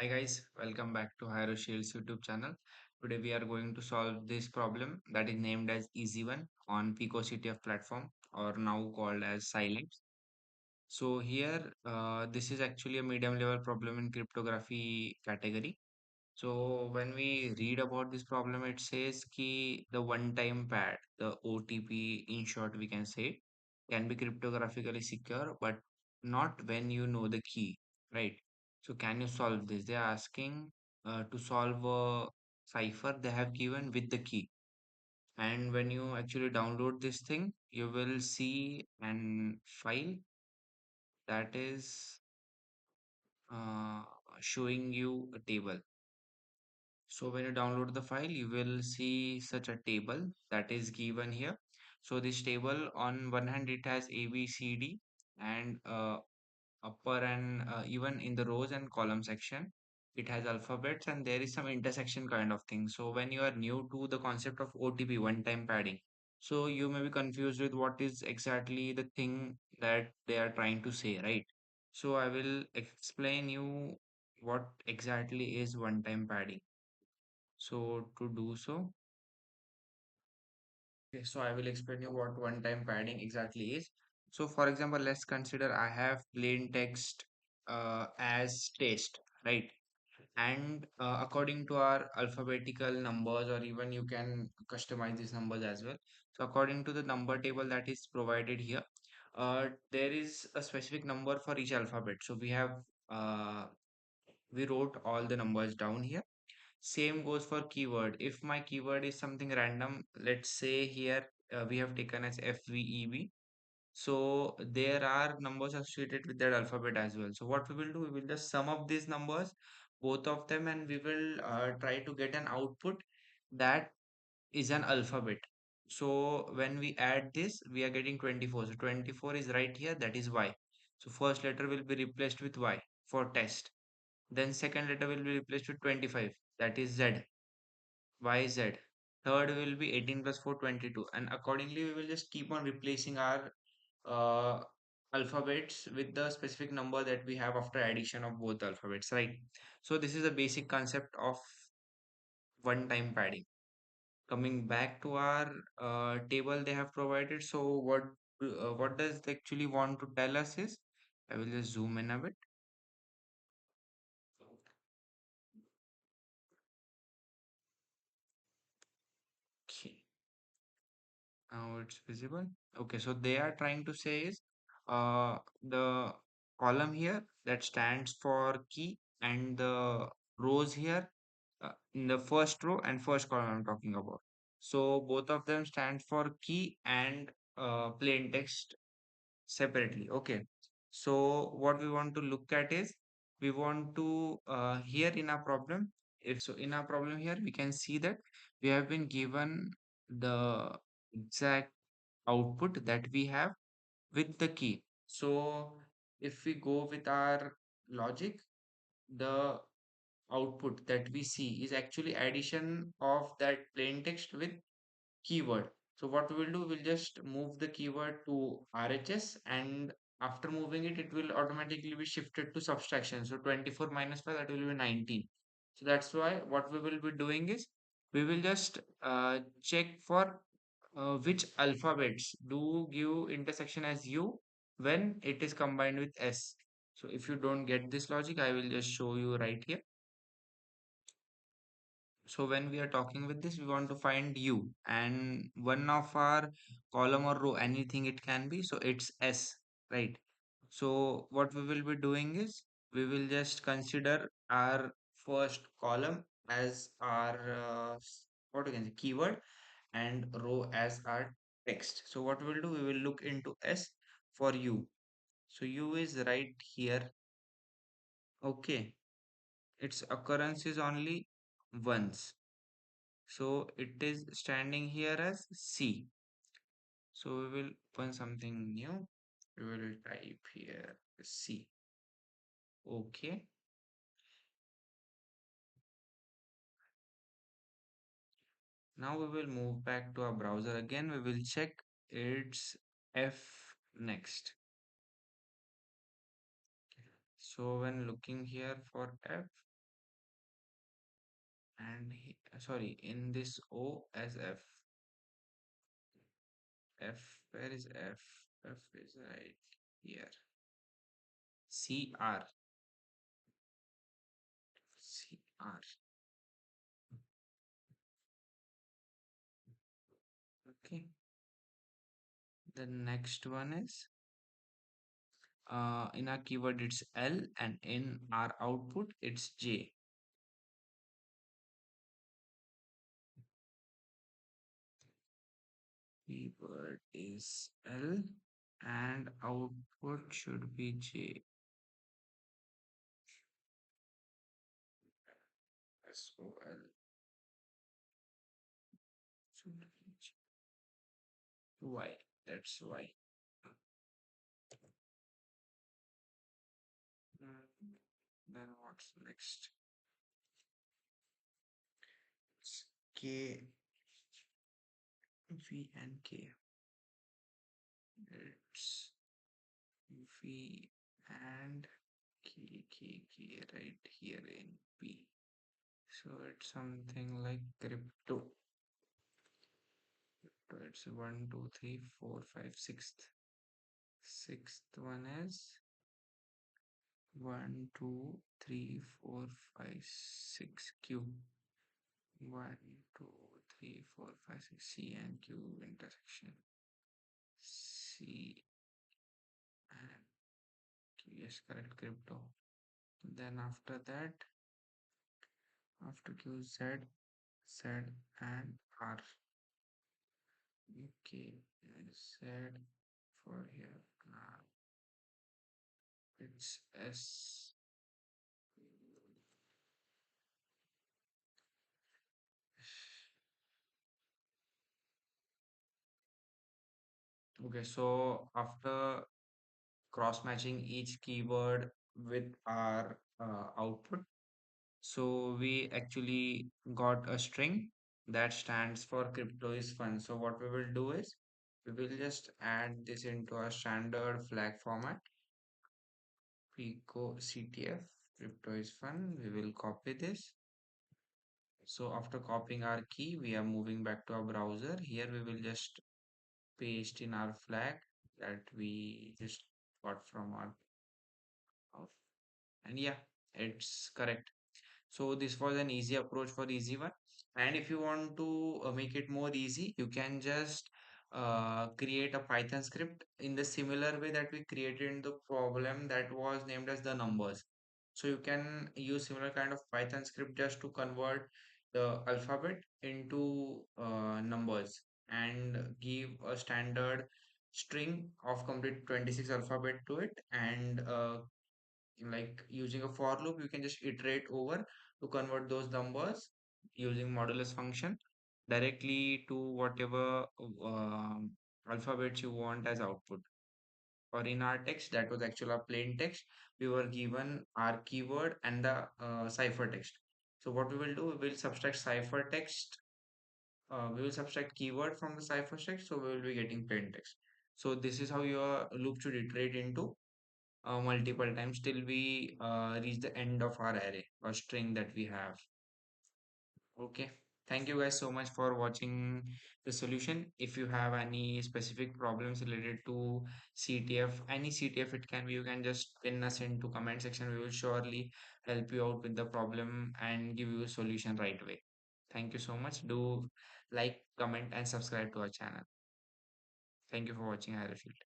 Hi guys, welcome back to HierroShield's YouTube channel. Today we are going to solve this problem that is named as EASY1 on Pico CTF platform or now called as Silence. So here, this is actually a medium level problem in cryptography category. So when we read about this problem, it says ki the one-time pad, the OTP in short we can say, can be cryptographically secure, but not when you know the key, right? So can you solve this? They are asking to solve a cipher they have given with the key. And when you actually download this thing, you will see an file that is uh, showing you a table. So when you download the file, you will see such a table that is given here. So this table on one hand, it has A, B, C, D and upper and even in the rows and column section, it has alphabets and there is some intersection kind of thing. So when you are new to the concept of OTP, one-time padding, so you may be confused with what is exactly the thing that they are trying to say, right? So I will explain you what exactly is one-time padding. So to do so, okay, so I will explain you what one-time padding exactly is. So for example, let's consider I have plain text as test, right? And according to our alphabetical numbers, or even you can customize these numbers as well. So according to the number table that is provided here, there is a specific number for each alphabet. So uh, we wrote all the numbers down here. Same goes for keyword. If my keyword is something random, let's say here we have taken as FVEB. So there are numbers associated with that alphabet as well. So what we will do, we will just sum up these numbers, both of them, and we will try to get an output that is an alphabet. So when we add this, we are getting 24. So 24 is right here, that is Y. So first letter will be replaced with Y for test. Then second letter will be replaced with 25, that is Z. YZ. Third will be 18 plus 4, 22. And accordingly, we will just keep on replacing our uh, alphabets with the specific number that we have after addition of both alphabets, right? So this is the basic concept of one-time padding. Coming back to our table they have provided. So what does they actually want to tell us is, I will just zoom in a bit. Okay. Now it's visible. Okay, so they are trying to say is the column here that stands for key and the rows here in the first row and first column I'm talking about. So both of them stand for key and plain text separately. Okay. So what we want to look at is we want to here in our problem. If so, in our problem here we can see that we have been given the exact output that we have with the key. So if we go with our logic, the output that we see is actually addition of that plain text with keyword. So what we will do, we'll just move the keyword to RHS, and after moving it, it will automatically be shifted to subtraction. So 24 minus 5, that will be 19. So that's why what we will be doing is we will just check for which alphabets do give intersection as U when it is combined with S. So if you don't get this logic, I will just show you right here. So when we are talking with this, we want to find U and one of our column or row, anything it can be. So it's S, right? So what we will be doing is we will just consider our first column as our what you can say keyword and row as our text. So what we'll do, we will look into S for U. So U is right here. Okay. Its occurrence is only once. So it is standing here as C. So we will open something new. We will type here C. Okay. Now we will move back to our browser again. We will check its F next. So when looking here for F, and sorry, in this O as F, where is F? F is right here. CR, CR. Okay. The next one is in our keyword it's L, and in our output it's J. Keyword is L and output should be J. SOL should be J. Y. That's Y. Then what's next? It's K, V, and K. It's V and K right here in P. So it's something like crypto. So it's one, two, three, four, five, sixth. Sixth one is one, two, three, four, five, six Q. One, two, three, four, five, six C and Q intersection. C and Q. Yes, correct. Crypto. Then after that, after Q, Z and R. Okay, Z for here. It's S. Okay, so after cross matching each keyword with our output, so we actually got a string that stands for crypto is fun. So what we will do is we will just add this into our standard flag format. We go CTF, crypto is fun. We will copy this. So after copying our key, we are moving back to our browser. Here we will just paste in our flag that we just got from our and yeah, it's correct. So this was an easy approach for easy one. And if you want to make it more easy, you can just create a Python script in the similar way that we created in the problem that was named as the numbers. So you can use similar kind of Python script just to convert the alphabet into numbers and give a standard string of complete 26 alphabet to it, and like using a for loop you can just iterate over to convert those numbers using modulus function directly to whatever alphabets you want as output. Or in our text, that was actually a plain text, we were given our keyword and the ciphertext. So what we will do, we will subtract ciphertext, we will subtract keyword from the ciphertext, so we will be getting plain text. So this is how your loop should iterate into multiple times till we reach the end of our array or string that we have. Okay. Thank you guys so much for watching the solution. If you have any specific problems related to CTF, any CTF it can be, you can just pin us into comment section. We will surely help you out with the problem and give you a solution right away. Thank you so much. Do like, comment, and subscribe to our channel. Thank you for watching HierroShield.